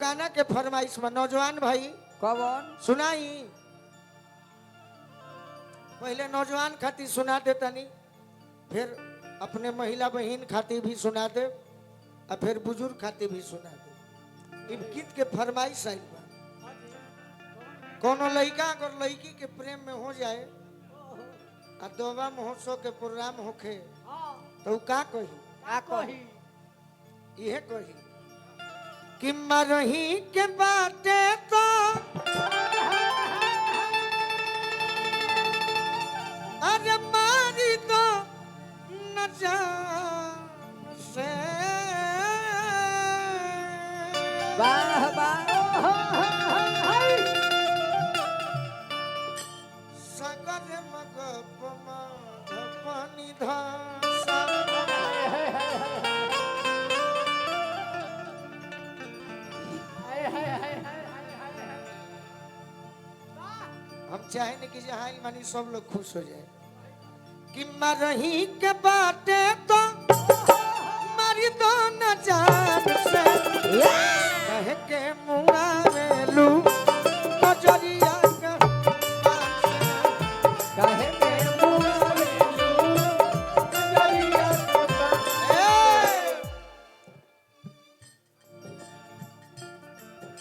गाना के फरमाइश में नौजवान भाई कौन सुनाई पहले नौजवान खातिर सुना दे तनी फिर अपने महिला बहन खातिर भी सुना दे और फिर बुजुर्ग खातिर भी सुना दे। इन गीत के फरमाइश आई बा कोनो लड़का अगर लड़की के प्रेम में हो जाए और दोबा महोत्सव के प्रोग्राम होखे तो का कही यह कही कि मरही के बाटे तो अरे मारी तो न जान से वाह वाह सगर मगप पानी धासा हम चाहेंगे कि जहाँ मानी सब लोग खुश हो जाए कि मरही के बाटे तो मरी दो न जान से कह के मुआ में लू बजरिया के पास कहे के मुआ में लू बजरिया के पास।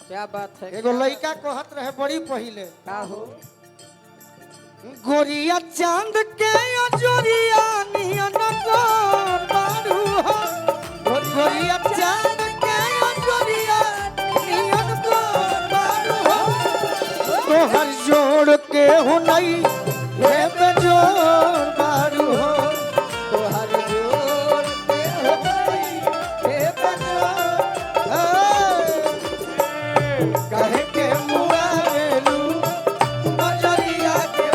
क्या बात है एगो लड़का कहत रहे बड़ी पहिले का हो गोरिया चांद के जोरिया नियन को बारू हो गोरिया चांद के जोरिया नियन को बारू हो तो हर जोड़ के हो नहीं हे बेजोड़ बारू हो तो हर जोड़ के हो नहीं हे बेजोड़ कहे के मुआ मेलू बजरिया के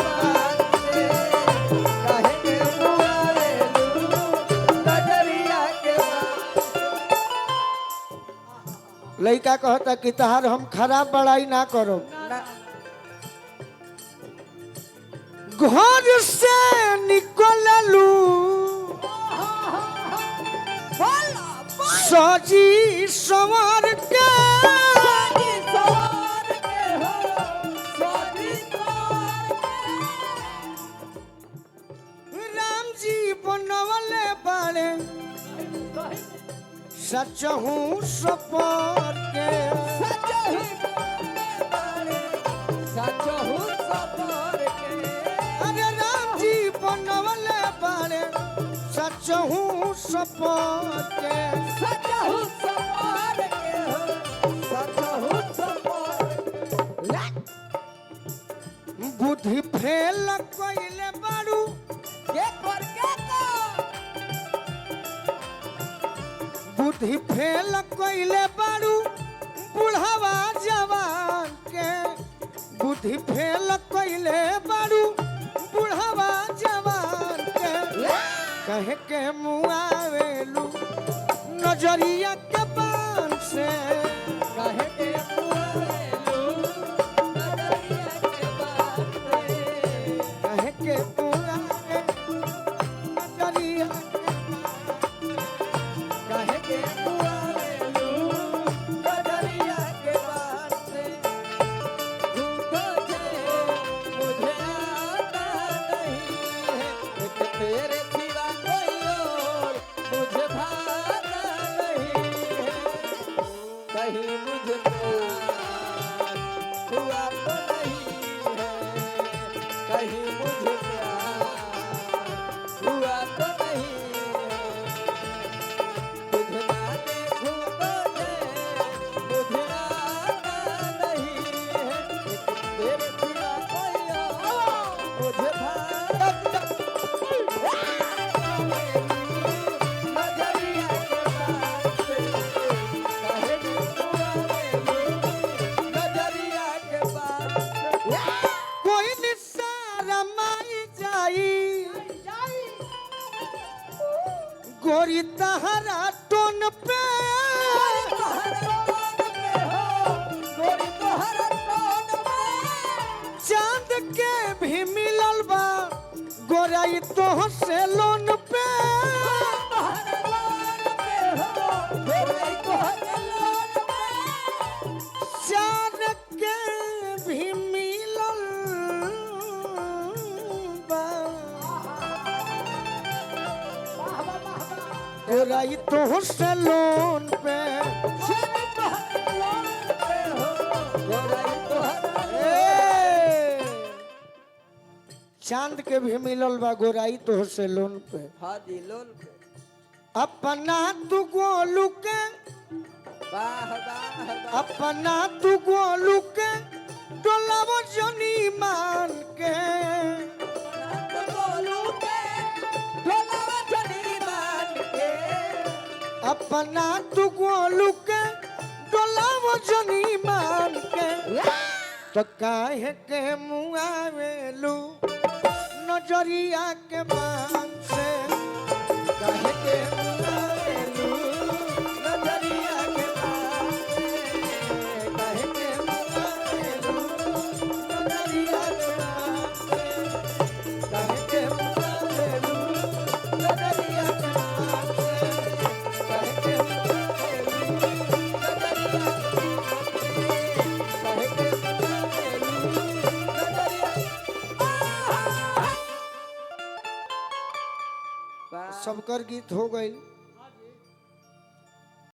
लड़का कहता कि तहार हम खराब बड़ाई ना करो घर से निकललू सजी सवार के राम जी बनवले बाड़े सचहू सपर के अरे राम जी बनवले बाड़े सचहू सपर के बुद्धि फेल कइले बाड़ू बुद्धि फेल कइले बाड़ू बुढ़ावा जवान के बुद्धि फेल कइले बाड़ू बुढ़ावा जवान के कहे के मुआवेलू नजरिया के पान से कहे के कहे के मुआवेलू नजरिया कहे के मुआवेलू बदरिया के बात से झूठो से मुझे आता नहीं है एक तेरे सिवा कोई और मुझे भाता नहीं है कहीं मुझको हुआ तो नहीं है कहीं मुझे प्यार हुआ तो नहीं है तुझे ना देखूं तो मुझे आता नहीं है एक तेरे सिवा कोई और मुझे भाता नजरिया के बात से कहे कि नजरिया के बात से कोई निसारा माई जाई गोरी तहरा टोन पे चांद के भी मिलल बा गोराई तो से लोन पे गोराई तो से लोन पे ए, चांद के भी मिलल बा गोराई तो से लोन पे हाँ जी लोन पे अपना तू गोलू के वाह वाह वाह अपना तू गोलू के डोलावो जनी मान के अपना तू गोलू के डोलावो जनी मान के तो काहे के मुआवेलू नजरिया के मान से काहे के मुआवेलू नजरिया के मान से काहे के मुआवेलू नजरिया के मान से काहे के मुआवेलू नजरिया के मान से काहे के मुआवेलू नजरिया सबकर गीत हो गई।